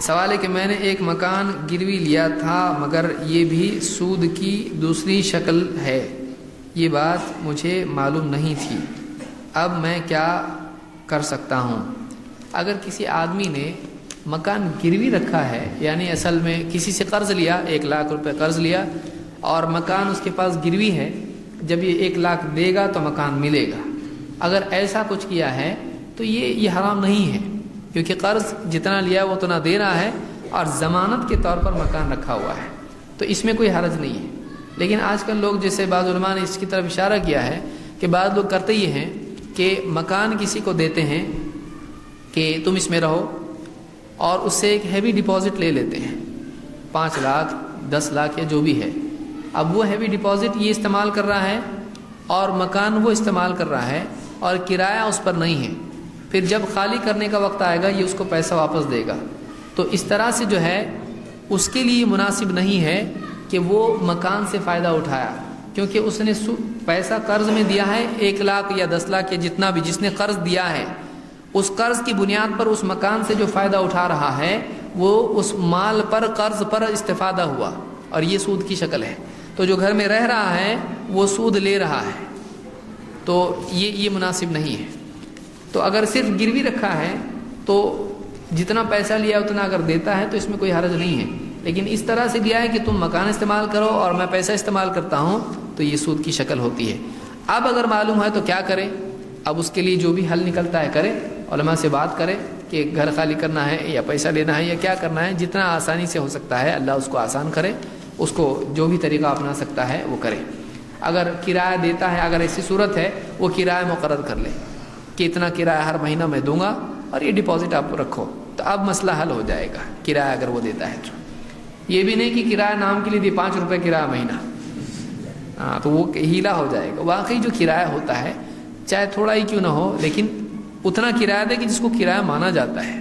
سوال ہے کہ میں نے ایک مکان گروی لیا تھا مگر یہ بھی سود کی دوسری شکل ہے، یہ بات مجھے معلوم نہیں تھی، اب میں کیا کر سکتا ہوں؟ اگر کسی آدمی نے مکان گروی رکھا ہے، یعنی اصل میں کسی سے قرض لیا، 1,00,000 روپے قرض لیا اور مکان اس کے پاس گروی ہے، جب یہ 1,00,000 دے گا تو مکان ملے گا، اگر ایسا کچھ کیا ہے تو یہ حرام نہیں ہے، کیونکہ قرض جتنا لیا وہ اتنا دے رہا ہے اور ضمانت کے طور پر مکان رکھا ہوا ہے، تو اس میں کوئی حرج نہیں ہے۔ لیکن آج کل لوگ، جیسے بعض علماء نے اس کی طرف اشارہ کیا ہے کہ بعض لوگ کرتے یہ ہیں کہ مکان کسی کو دیتے ہیں کہ تم اس میں رہو، اور اس سے ایک ہیوی ڈپازٹ لے لیتے ہیں، 5,00,000 10,00,000 یا جو بھی ہے۔ اب وہ ہیوی ڈپازٹ یہ استعمال کر رہا ہے اور مکان وہ استعمال کر رہا ہے اور کرایہ اس پر نہیں ہے، پھر جب خالی کرنے کا وقت آئے گا یہ اس کو پیسہ واپس دے گا، تو اس طرح سے جو ہے اس کے لیے مناسب نہیں ہے کہ وہ مکان سے فائدہ اٹھایا، کیونکہ اس نے پیسہ قرض میں دیا ہے 1,00,000 یا 10,00,000 یا جتنا بھی جس نے قرض دیا ہے، اس قرض کی بنیاد پر اس مکان سے جو فائدہ اٹھا رہا ہے وہ اس مال پر، قرض پر استفادہ ہوا، اور یہ سود کی شکل ہے۔ تو جو گھر میں رہ رہا ہے وہ سود لے رہا ہے، تو یہ مناسب نہیں ہے۔ تو اگر صرف گروی رکھا ہے تو جتنا پیسہ لیا اتنا اگر دیتا ہے تو اس میں کوئی حرج نہیں ہے، لیکن اس طرح سے لیا ہے کہ تم مکان استعمال کرو اور میں پیسہ استعمال کرتا ہوں، تو یہ سود کی شکل ہوتی ہے۔ اب اگر معلوم ہے تو کیا کرے؟ اب اس کے لیے جو بھی حل نکلتا ہے کرے، علماء سے بات کرے کہ گھر خالی کرنا ہے یا پیسہ لینا ہے یا کیا کرنا ہے، جتنا آسانی سے ہو سکتا ہے اللہ اس کو آسان کرے، اس کو جو بھی طریقہ اپنا سکتا ہے وہ کرے۔ اگر کرایہ دیتا ہے، اگر ایسی صورت ہے وہ کرایہ مقرر کر لے کہ اتنا کرایہ ہر مہینہ میں دوں گا اور یہ ڈپازٹ آپ رکھو، تو اب مسئلہ حل ہو جائے گا۔ کرایہ اگر وہ دیتا ہے تو یہ بھی نہیں کہ کرایہ نام کے لیے دی 5 روپے کرایہ مہینہ، تو وہ ہیلا ہو جائے گا۔ واقعی جو کرایہ ہوتا ہے چاہے تھوڑا ہی کیوں نہ ہو، لیکن اتنا کرایہ دے کہ جس کو کرایہ مانا جاتا ہے۔